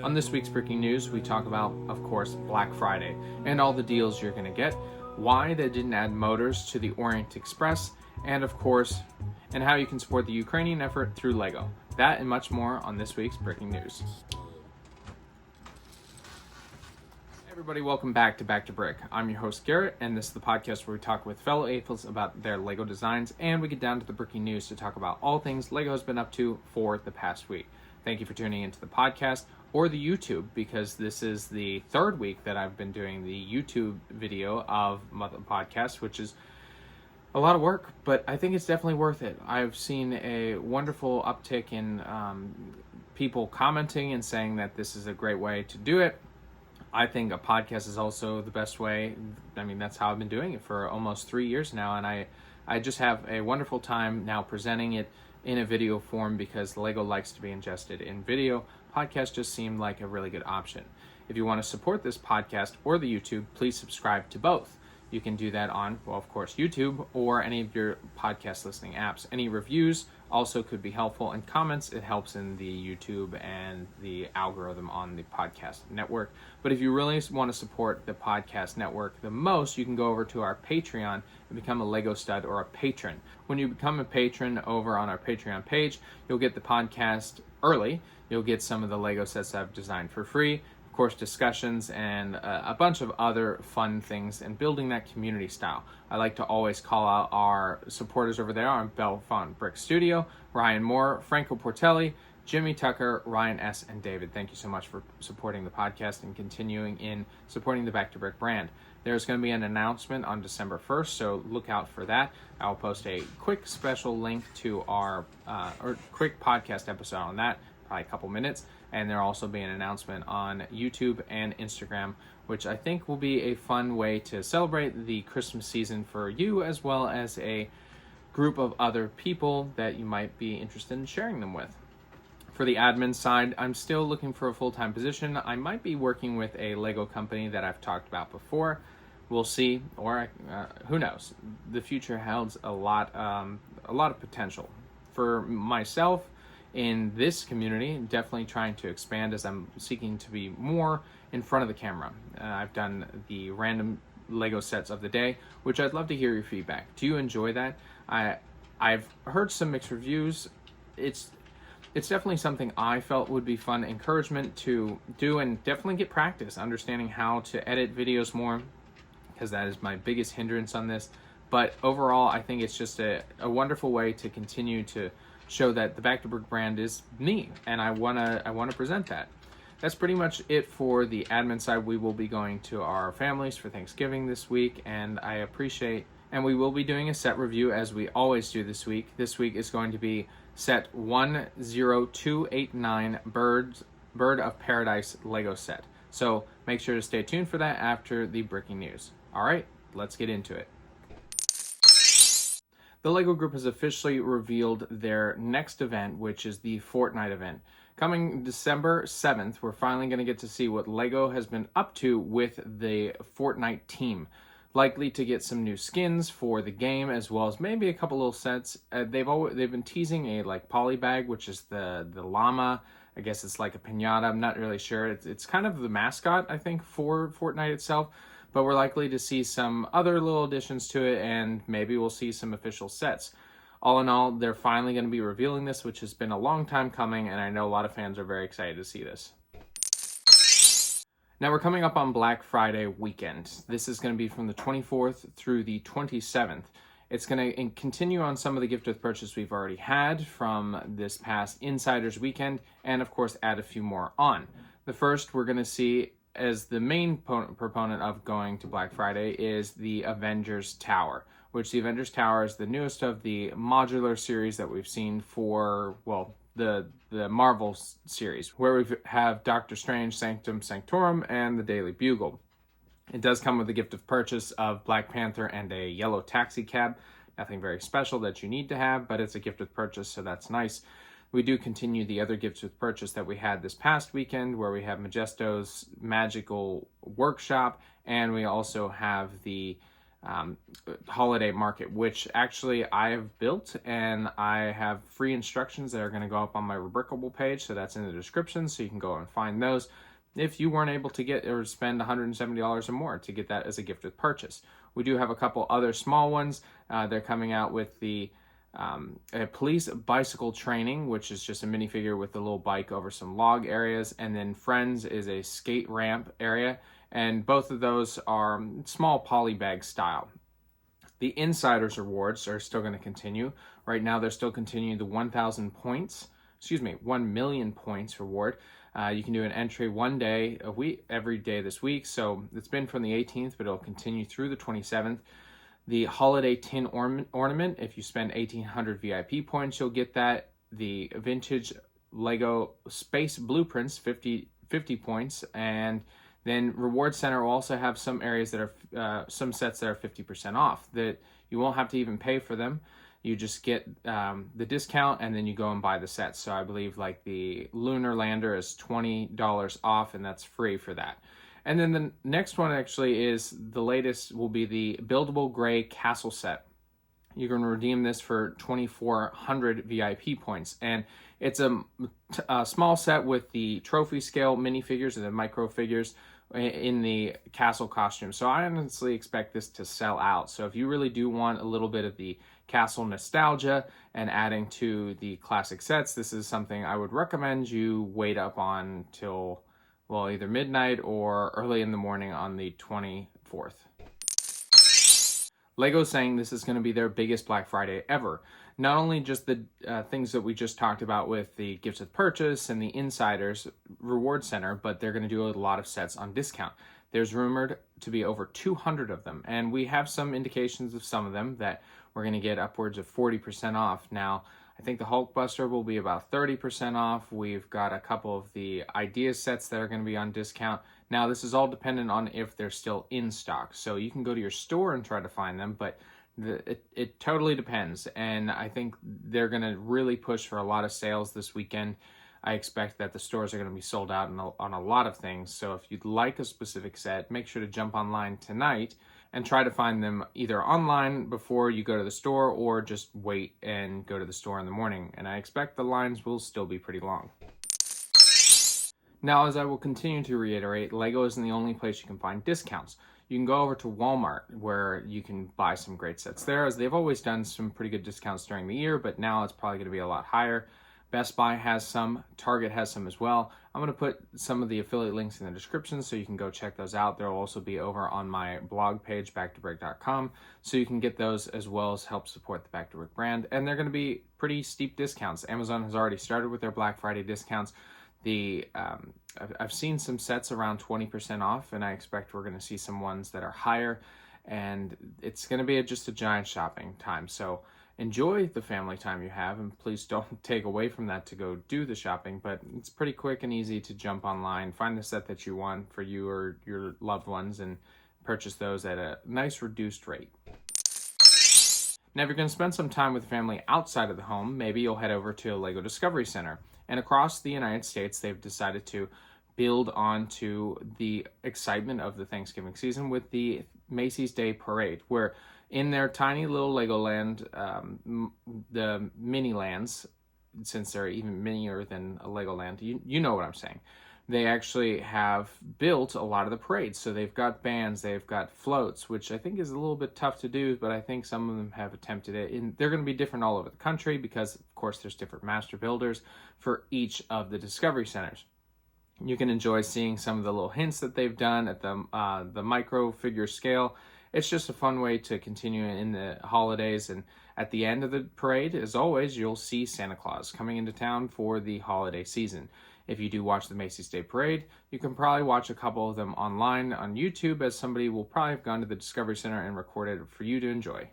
On this week's Breaking News, we talk about, of course, Black Friday and all the deals you're going to get, why they didn't add motors to the Orient Express, and of course, and how you can support the Ukrainian effort through LEGO. That and much more on this week's Breaking News. Hey everybody, welcome back to Brick. I'm your host Garrett, and this is the podcast where we talk with fellow aphids about their LEGO designs, and we get down to the Breaking News to talk about all things LEGO has been up to for the past week. Thank you for tuning into the podcast or the YouTube, because this is the third week that I've been doing the YouTube video of my podcast, which is a lot of work, but I think it's definitely worth it. I've seen a wonderful uptick in people commenting and saying that this is a great way to do it. I think a podcast is also the best way. I mean, that's how I've been doing it for almost 3 years now, and I just have a wonderful time now presenting it in a video form because LEGO likes to be ingested in video. Podcast just seemed like a really good option. If you want to support this podcast or the YouTube, please subscribe to both. You can do that on, well, of course, YouTube or any of your podcast listening apps. Any reviews also could be helpful, and comments, it helps in the YouTube and the algorithm on the podcast network. But if you really want to support the podcast network the most, you can go over to our Patreon and become a LEGO stud or a patron. When you become a patron over on our Patreon page, you'll get the podcast early. You'll get some of the LEGO sets I've designed for free, of course, discussions, and a bunch of other fun things, and building that community style. I like to always call out our supporters over there on Belfont Brick Studio: Ryan Moore, Franco Portelli, Jimmy Tucker, Ryan S., and David. Thank you so much for supporting the podcast and continuing in supporting the Back to Brick brand. There's going to be an announcement on December 1st, so look out for that. I'll post a quick special link to our or quick podcast episode on that, probably a couple minutes, and there'll also be an announcement on YouTube and Instagram, which I think will be a fun way to celebrate the Christmas season for you, as well as a group of other people that you might be interested in sharing them with. For the admin side, I'm still looking for a full-time position. I might be working with a LEGO company that I've talked about before. We'll see, or who knows. The future holds a lot of potential. For myself, in this community, definitely trying to expand as I'm seeking to be more in front of the camera. I've done the random LEGO sets of the day, which I'd love to hear your feedback. Do you enjoy that? I've heard some mixed reviews. It's definitely something I felt would be fun encouragement to do, and definitely get practice understanding how to edit videos more, because that is my biggest hindrance on this. But overall, I think it's just a wonderful way to continue to show that the Back to Brick brand is me, and I wanna present that. That's pretty much it for the admin side. We will be going to our families for Thanksgiving this week, and we will be doing a set review as we always do this week. This week is going to be set 10289 Bird of Paradise LEGO set. So make sure to stay tuned for that after the breaking news. All right, let's get into it. The LEGO Group has officially revealed their next event, which is the Fortnite event. Coming December 7th, we're finally going to get to see what LEGO has been up to with the Fortnite team. Likely to get some new skins for the game, as well as maybe a couple little sets. They've been teasing a poly bag, which is the llama. I guess it's like a piñata. I'm not really sure. It's kind of the mascot, I think, for Fortnite itself. But we're likely to see some other little additions to it, and maybe we'll see some official sets. All in all, they're finally going to be revealing this, which has been a long time coming, and I know a lot of fans are very excited to see this. Now we're coming up on Black Friday weekend. This is going to be from the 24th through the 27th. It's going to continue on some of the gift with purchase we've already had from this past Insiders weekend, and of course add a few more on. The first we're going to see as the main proponent of going to Black Friday is the Avengers Tower, which the Avengers Tower is the newest of the modular series that we've seen for, well, the Marvel series, where we have Doctor Strange, Sanctum Sanctorum, and the Daily Bugle. It does come with a gift of purchase of Black Panther and a yellow taxi cab. Nothing very special that you need to have, but it's a gift of purchase, so that's nice. We do continue the other gifts with purchase that we had this past weekend, where we have Majesto's Magical Workshop, and we also have the holiday market, which actually I have built, and I have free instructions that are going to go up on my Rubricable page, so that's in the description, so you can go and find those if you weren't able to get or spend $170 or more to get that as a gift with purchase. We do have a couple other small ones. They're coming out with the a police bicycle training, which is just a minifigure with a little bike over some log areas, and then Friends is a skate ramp area, and both of those are small polybag style. The Insiders rewards are still going to continue. Right now, they're still continuing the 1 million points reward. You can do an entry one day a week, every day this week. So it's been from the 18th, but it'll continue through the 27th. The Holiday Tin Ornament, if you spend 1,800 VIP points, you'll get that. The Vintage Lego Space Blueprints, 50 points. And then Reward Center will also have some areas that are, some sets that are 50% off, that you won't have to even pay for them. You just get the discount, and then you go and buy the sets. So I believe like the Lunar Lander is $20 off, and that's free for that. And then the next one actually is the latest, will be the Buildable Gray Castle set. You're going to redeem this for 2,400 VIP points. And it's a small set with the trophy scale minifigures and the micro figures in the castle costume. So I honestly expect this to sell out. So if you really do want a little bit of the castle nostalgia and adding to the classic sets, this is something I would recommend you wait up on till, well, either midnight or early in the morning on the 24th. Lego's saying this is going to be their biggest Black Friday ever. Not only just the things that we just talked about with the gifts with purchase and the Insiders Reward Center, but they're going to do a lot of sets on discount. There's rumored to be over 200 of them, and we have some indications of some of them that we're going to get upwards of 40% off. Now, I think the Hulkbuster will be about 30% off. We've got a couple of the idea sets that are going to be on discount. Now, this is all dependent on if they're still in stock. So you can go to your store and try to find them, but it totally depends. And I think they're going to really push for a lot of sales this weekend. I expect that the stores are going to be sold out on a lot of things. So if you'd like a specific set, make sure to jump online tonight and try to find them either online before you go to the store, or just wait and go to the store in the morning. And I expect the lines will still be pretty long. Now, as I will continue to reiterate, Lego isn't the only place you can find discounts. You can go over to Walmart, where you can buy some great sets there, as they've always done some pretty good discounts during the year, but now it's probably going to be a lot higher. Best Buy has some, Target has some as well. I'm going to put some of the affiliate links in the description so you can go check those out. They'll also be over on my blog page, backtobrick.com, so you can get those as well as help support the Back to Brick brand. And they're going to be pretty steep discounts. Amazon has already started with their Black Friday discounts. I've seen some sets around 20% off, and I expect we're going to see some ones that are higher, and it's going to be just a giant shopping time. So enjoy the family time you have, and please don't take away from that to go do the shopping, but it's pretty quick and easy to jump online, find the set that you want for you or your loved ones, and purchase those at a nice reduced rate. Now, if you're going to spend some time with family outside of the home, maybe you'll head over to a Lego Discovery Center. And across the United States, they've decided to build on the excitement of the Thanksgiving season with the Macy's Day Parade, where in their tiny little Legoland, the mini lands, since they're even minier than a Legoland, you know what I'm saying. They actually have built a lot of the parades. So they've got bands, they've got floats, which I think is a little bit tough to do, but I think some of them have attempted it. And they're going to be different all over the country because, of course, there's different master builders for each of the Discovery Centers. You can enjoy seeing some of the little hints that they've done at the micro figure scale. It's just a fun way to continue in the holidays. And at the end of the parade, as always, you'll see Santa Claus coming into town for the holiday season. If you do watch the Macy's Day Parade, you can probably watch a couple of them online on YouTube, as somebody will probably have gone to the Discovery Center and recorded it for you to enjoy.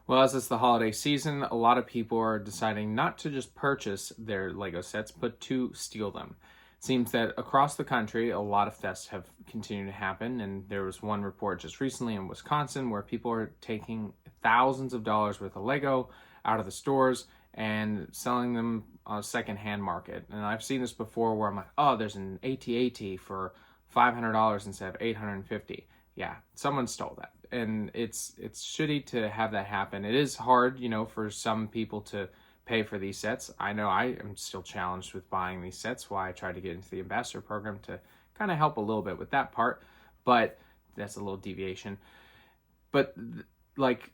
Well, as it's the holiday season, a lot of people are deciding not to just purchase their Lego sets, but to steal them. It seems that across the country, a lot of thefts have continued to happen, and there was one report just recently in Wisconsin where people are taking thousands of dollars worth of Lego out of the stores and selling them on a second-hand market. And I've seen this before where I'm like, oh, there's an AT-AT for $500 instead of $850. yeah, someone stole that. And it's shitty to have that happen. It is hard, for some people to pay for these sets. I know I am still challenged with buying these sets, why I tried to get into the ambassador program to kind of help a little bit with that part, but that's a little deviation. But like,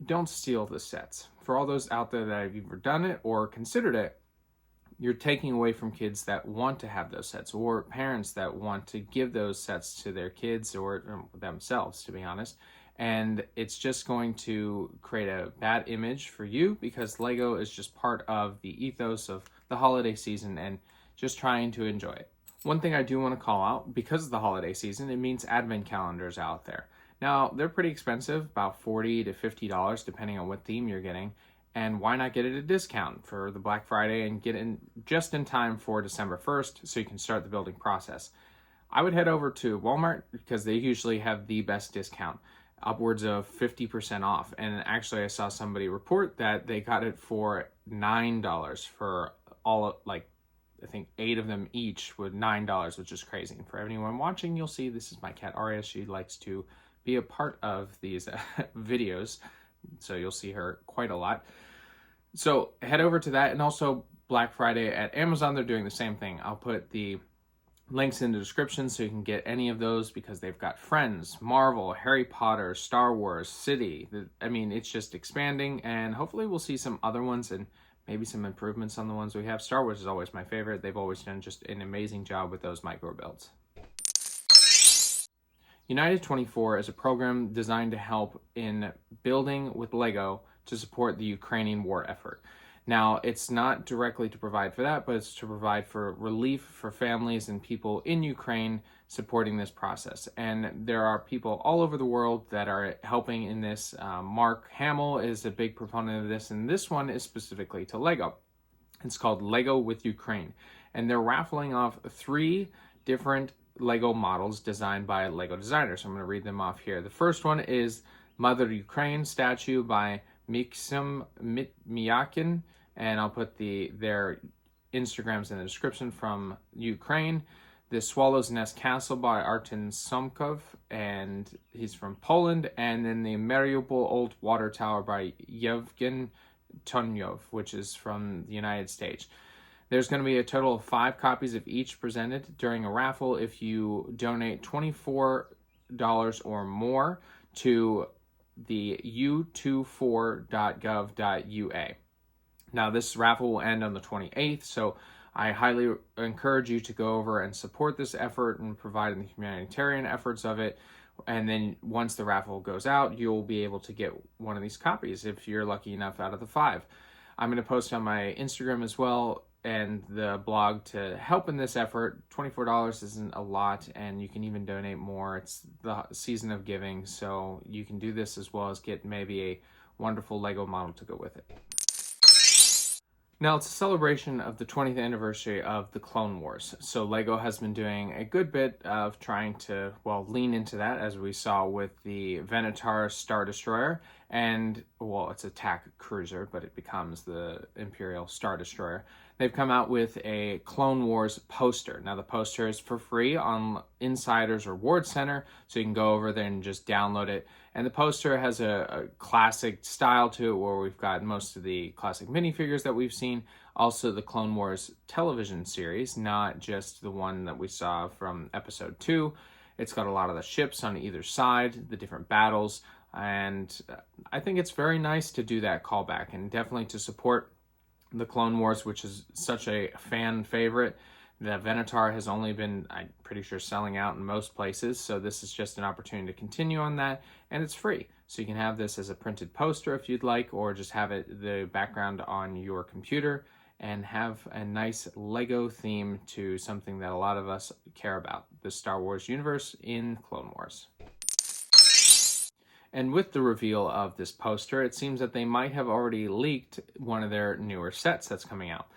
don't steal the sets. For all those out there that have either done it or considered it, you're taking away from kids that want to have those sets, or parents that want to give those sets to their kids or themselves, to be honest. And it's just going to create a bad image for you, because Lego is just part of the ethos of the holiday season and just trying to enjoy it. One thing I do want to call out, because of the holiday season, it means advent calendars out there. Now, they're pretty expensive, about $40 to $50, depending on what theme you're getting. And why not get it at a discount for the Black Friday and get in just in time for December 1st so you can start the building process? I would head over to Walmart, because they usually have the best discount, upwards of 50% off. And actually, I saw somebody report that they got it for $9 for all, I think 8 of them each with $9, which is crazy. And for anyone watching, you'll see this is my cat Arya. She likes to be a part of these videos, so you'll see her quite a lot. So head over to that, and also Black Friday at Amazon, they're doing the same thing. I'll put the links in the description so you can get any of those, because they've got Friends, Marvel, Harry Potter, Star Wars, City. I mean, it's just expanding, and hopefully we'll see some other ones and maybe some improvements on the ones we have. Star Wars is always my favorite. They've always done just an amazing job with those micro builds. United 24 is a program designed to help in building with Lego to support the Ukrainian war effort. Now, it's not directly to provide for that, but it's to provide for relief for families and people in Ukraine supporting this process. And there are people all over the world that are helping in this. Mark Hamill is a big proponent of this, and this one is specifically to Lego. It's called Lego with Ukraine. And they're raffling off 3 different Lego models designed by Lego designers. I'm going to read them off here. The first one is Mother Ukraine statue by Maksym, Mityakin, and I'll put their Instagrams in the description, from Ukraine. The Swallow's Nest Castle by Artur Samkov, and he's from Poland. And then the Mariupol Old Water Tower by Yevgen, Tonyev, which is from the United States. There's going to be a total of 5 copies of each presented during a raffle if you donate $24 or more to the u24.gov.ua. Now, this raffle will end on the 28th, so I highly encourage you to go over and support this effort and provide the humanitarian efforts of it. And then once the raffle goes out, you'll be able to get one of these copies if you're lucky enough out of the 5. I'm going to post on my Instagram as well and the blog to help in this effort. $24 isn't a lot, and you can even donate more. It's the season of giving, so you can do this as well as get maybe a wonderful Lego model to go with it. Now, it's a celebration of the 20th anniversary of the Clone Wars. So Lego has been doing a good bit of trying to, lean into that, as we saw with the Venator Star Destroyer. And, it's a attack cruiser, but it becomes the Imperial Star Destroyer. They've come out with a Clone Wars poster. Now, the poster is for free on Insider's Reward Center, so you can go over there and just download it. And the poster has a classic style to it, where we've got most of the classic minifigures that we've seen. Also, the Clone Wars television series, not just the one that we saw from episode 2. It's got a lot of the ships on either side, the different battles. And I think it's very nice to do that callback, and definitely to support the Clone Wars, which is such a fan favorite. The Venator has only been, I'm pretty sure, selling out in most places, so this is just an opportunity to continue on that, and it's free. So you can have this as a printed poster if you'd like, or just have it the background on your computer and have a nice Lego theme to something that a lot of us care about, the Star Wars universe in Clone Wars. And with the reveal of this poster, it seems that they might have already leaked one of their newer sets that's coming out.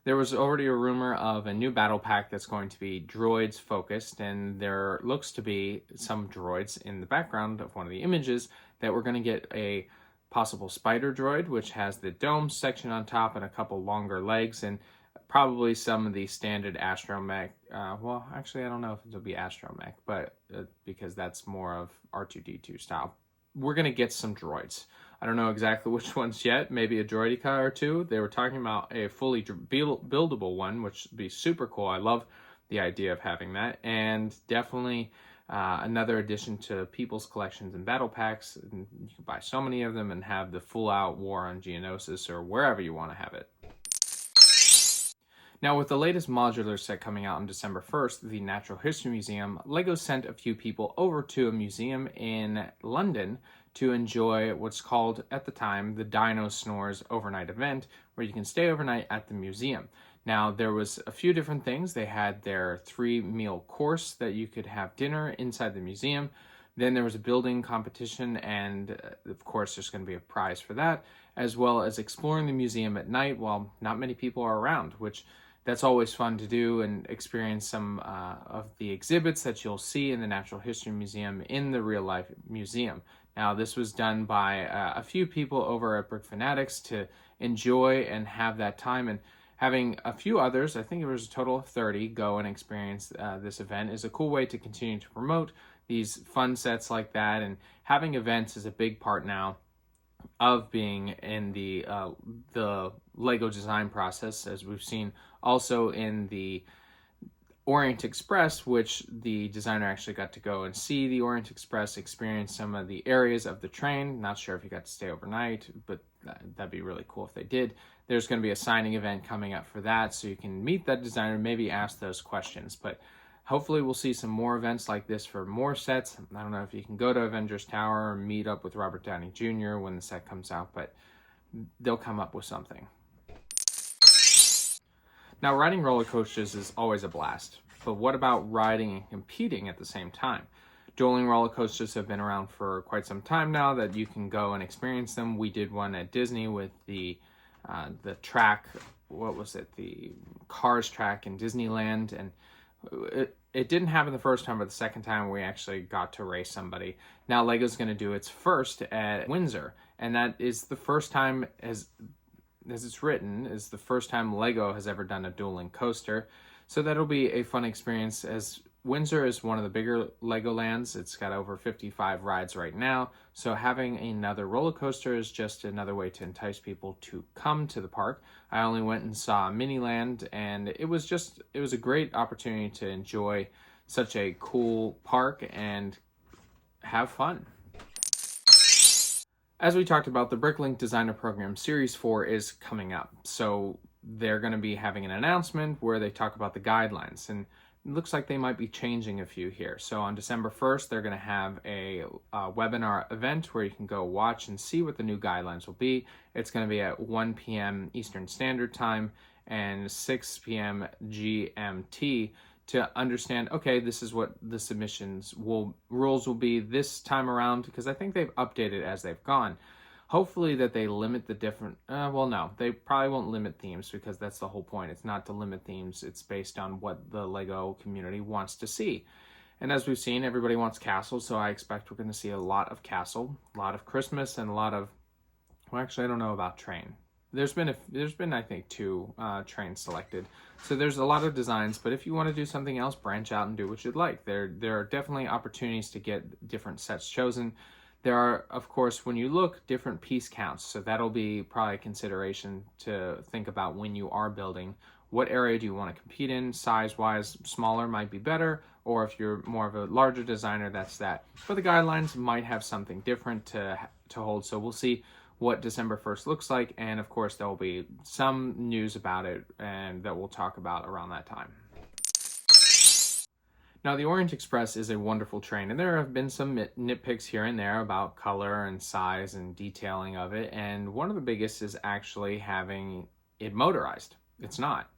There was already a rumor of a new battle pack that's going to be droids focused, and there looks to be some droids in the background of one of the images that we're going to get a possible spider droid, which has the dome section on top and a couple longer legs, and probably some of the standard astromech. Well, actually, I don't know if it'll be astromech, but because that's more of R2-D2 style. We're going to get some droids. I don't know exactly which ones yet. Maybe a droidica or two. They were talking about a fully buildable one, which would be super cool. I love the idea of having that. And definitely another addition to people's collections and battle packs. And you can buy so many of them and have the full-out war on Geonosis or wherever you want to have it. Now, with the latest modular set coming out on December 1st, the Natural History Museum, LEGO sent a few people over to a museum in London to enjoy what's called, at the time, the Dino Snores overnight event, where you can stay overnight at the museum. Now, there was a few different things. They had their 3-meal course that you could have dinner inside the museum. Then there was a building competition, and of course, there's going to be a prize for that, as well as exploring the museum at night while not many people are around, which that's always fun to do and experience some of the exhibits that you'll see in the Natural History Museum in the real life museum. Now, this was done by a few people over at Brick Fanatics to enjoy and have that time, and having a few others, I think it was a total of 30, go and experience this event is a cool way to continue to promote these fun sets like that, and having events is a big part now of being in the LEGO design process, as we've seen also in the Orient Express, which the designer actually got to go and see the Orient Express, experience some of the areas of the train. Not sure if he got to stay overnight, but that'd be really cool if they did. There's going to be a signing event coming up for that, so you can meet that designer, maybe ask those questions. But hopefully we'll see some more events like this for more sets. I don't know if you can go to Avengers Tower or meet up with Robert Downey Jr. when the set comes out, but they'll come up with something. Now, riding roller coasters is always a blast, but what about riding and competing at the same time? Dueling roller coasters have been around for quite some time now that you can go and experience them. We did one at Disney with the track, what was it, the Cars track in Disneyland, and it didn't happen the first time, but the second time we actually got to race somebody. Now LEGO's going to do its first at Windsor, and that is the first time, as it's written, is the first time LEGO has ever done a dueling coaster. So that'll be a fun experience, as Windsor is one of the bigger Legolands. It's got over 55 rides right now, so having another roller coaster is just another way to entice people to come to the park. I only went and saw Miniland, and it was a great opportunity to enjoy such a cool park and have fun. As we talked about, the Bricklink Designer Program Series 4 is coming up, so they're going to be having an announcement where they talk about the guidelines, and it looks like they might be changing a few here. So on December 1st, they're going to have a webinar event where you can go watch and see what the new guidelines will be. It's going to be at 1 p.m. Eastern Standard Time and 6 p.m. GMT to understand, okay, this is what the rules will be this time around, because I think they've updated as they've gone. Hopefully that they limit the different, no, they probably won't limit themes, because that's the whole point. It's not to limit themes. It's based on what the LEGO community wants to see. And as we've seen, everybody wants castle, so I expect we're going to see a lot of castle, a lot of Christmas, and a lot of, well, actually, I don't know about train. There's been I think 2 trains selected. So there's a lot of designs, but if you want to do something else, branch out and do what you'd like. There are definitely opportunities to get different sets chosen. There are, of course, when you look, different piece counts. So that'll be probably a consideration to think about when you are building. What area do you want to compete in? Size-wise, smaller might be better, or if you're more of a larger designer, that's that. But the guidelines might have something different to hold. So we'll see what December 1st looks like, and of course there will be some news about it and that we'll talk about around that time. Now, the Orient Express is a wonderful train, and there have been some nitpicks here and there about color and size and detailing of it, and one of the biggest is actually having it motorized. It's not.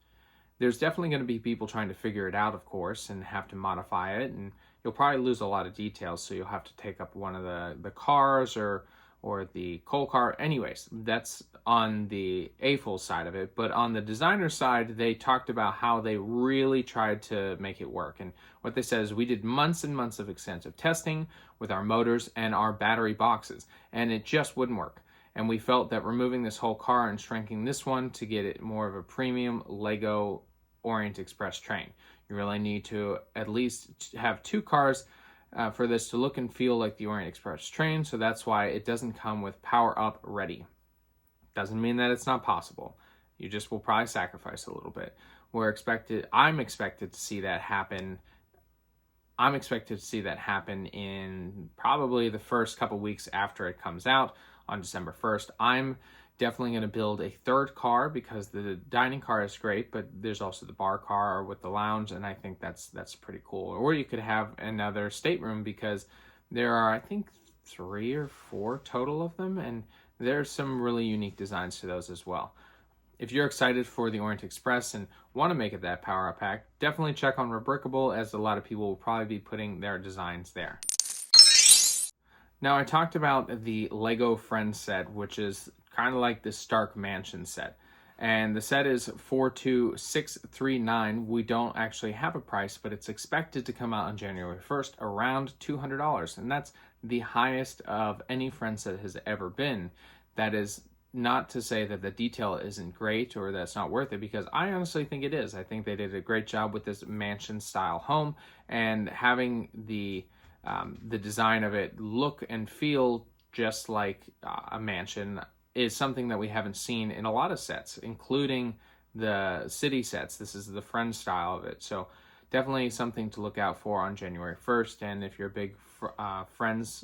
There's definitely going to be people trying to figure it out, of course, and have to modify it, and you'll probably lose a lot of details, so you'll have to take up one of the cars or the coal car. Anyways, that's on the AFOL side of it. But on the designer side, they talked about how they really tried to make it work. And what they said is, we did months and months of extensive testing with our motors and our battery boxes, and it just wouldn't work. And we felt that removing this whole car and shrinking this one to get it more of a premium Lego Orient Express train. You really need to at least have 2 cars for this to look and feel like the Orient Express train, so that's why it doesn't come with power up ready. Doesn't mean that it's not possible. You just will probably sacrifice a little bit. I'm expected to see that happen. I'm expected to see that happen in probably the first couple weeks after it comes out on December 1st. I'm definitely going to build a 3rd car because the dining car is great, but there's also the bar car with the lounge, and I think that's pretty cool. Or you could have another stateroom because there are, I think, 3 or 4 total of them, and there's some really unique designs to those as well. If you're excited for the Orient Express and want to make it that power up pack, definitely check on Rebrickable, as a lot of people will probably be putting their designs there. Now, I talked about the Lego Friends set, which is kind of like the Stark Mansion set. And the set is 42639. We don't actually have a price, but it's expected to come out on January 1st around $200. And that's the highest of any Friends set has ever been. That is not to say that the detail isn't great or that's not worth it, because I honestly think it is. I think they did a great job with this mansion style home, and having the design of it look and feel just like a mansion is something that we haven't seen in a lot of sets, including the city sets. This is the Friends style of it. So definitely something to look out for on January 1st. And if you're a big Friends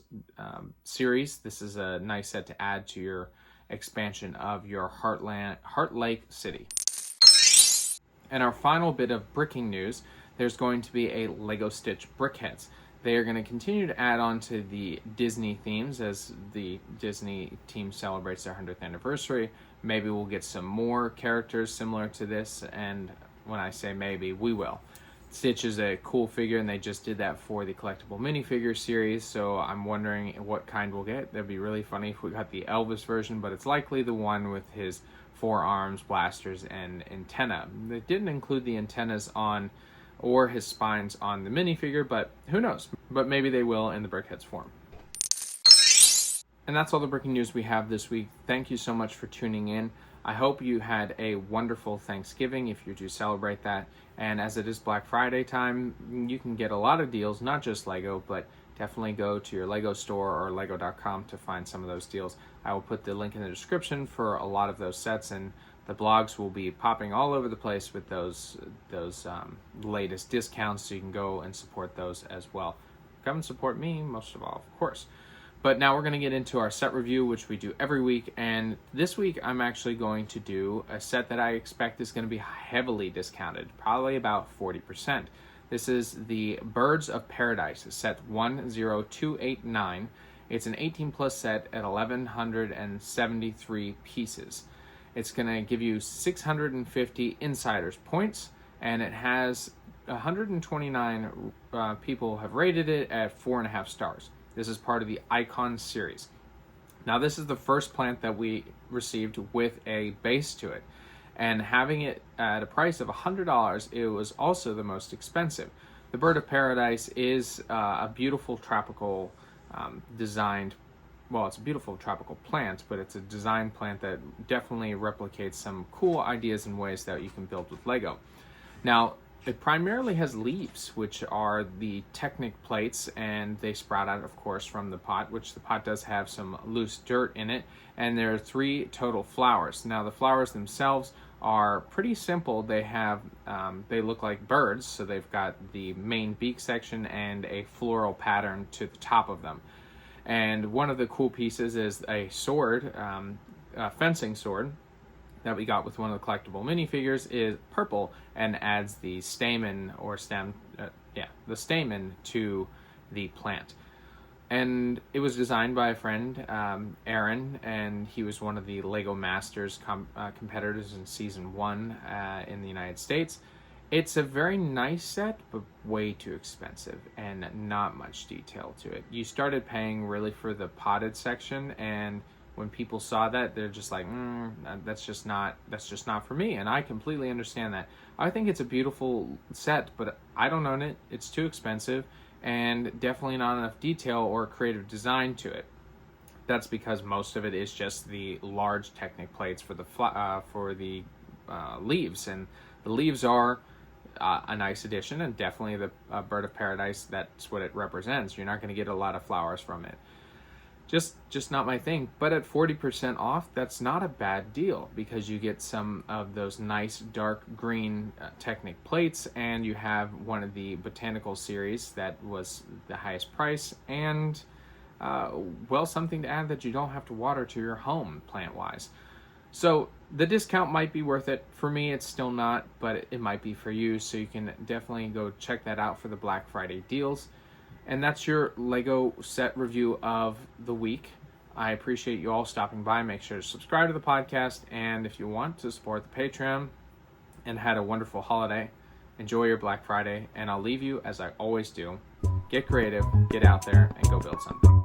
series, this is a nice set to add to your expansion of your Heart Lake City. And our final bit of bricking news, there's going to be a Lego Stitch Brickheads. They are going to continue to add on to the Disney themes as the Disney team celebrates their 100th anniversary. Maybe we'll get some more characters similar to this, and when I say maybe, we will. Stitch is a cool figure, and they just did that for the collectible minifigure series, so I'm wondering what kind we'll get. That'd be really funny if we got the Elvis version, but it's likely the one with his 4 arms, blasters, and antenna. They didn't include the antennas on or his spines on the minifigure, but who knows? But maybe they will in the Brickheads form. And that's all the breaking news we have this week. Thank you so much for tuning in. I hope you had a wonderful Thanksgiving if you do celebrate that. And as it is Black Friday time, you can get a lot of deals, not just Lego, but definitely go to your Lego store or lego.com to find some of those deals. I will put the link in the description for a lot of those sets, and the blogs will be popping all over the place with those latest discounts, so you can go and support those as well. Come and support me, most of all, of course. But now we're going to get into our set review, which we do every week. And this week, I'm actually going to do a set that I expect is going to be heavily discounted, probably about 40%. This is the Birds of Paradise, set 10289. It's an 18-plus set at 1,173 pieces. It's going to give you 650 insiders points, and it has 129 people have rated it at 4.5 stars. This is part of the Icon series. Now, this is the first plant that we received with a base to it, and having it at a price of $100, it was also the most expensive. The Bird of Paradise is a beautiful tropical designed. Well, it's a beautiful tropical plant, but it's a design plant that definitely replicates some cool ideas and ways that you can build with Lego. Now, it primarily has leaves, which are the Technic plates, and they sprout out, of course, from the pot, which the pot does have some loose dirt in it, and there are 3 total flowers. Now, the flowers themselves are pretty simple. They have, they look like birds, so they've got the main beak section and a floral pattern to the top of them. And one of the cool pieces is a sword, a fencing sword, that we got with one of the collectible minifigures is purple and adds the stamen or the stamen to the plant. And it was designed by a friend, Aaron, and he was one of the Lego Masters competitors in Season 1 in the United States. It's a very nice set, but way too expensive and not much detail to it. You started paying really for the potted section, and when people saw that, they're just like, that's just not for me. And I completely understand that. I think it's a beautiful set, but I don't own it. It's too expensive, and definitely not enough detail or creative design to it. that's because most of it is just the large Technic plates for the leaves, and the leaves are a nice addition, and definitely the bird of paradise. That's what it represents. You're not going to get a lot of flowers from it. Just not my thing. But at 40% off, that's not a bad deal, because you get some of those nice dark green Technic plates, and you have one of the botanical series that was the highest price, and something to add that you don't have to water to your home plant-wise. So the discount might be worth it. For me, it's still not, but it might be for you, so you can definitely go check that out for the Black Friday deals. And that's your Lego set review of the week. I appreciate you all stopping by. Make sure to subscribe to the podcast, and if you want to support the Patreon, and had a wonderful holiday, enjoy your Black Friday, and I'll leave you as I always do. Get creative, get out there, and go build something.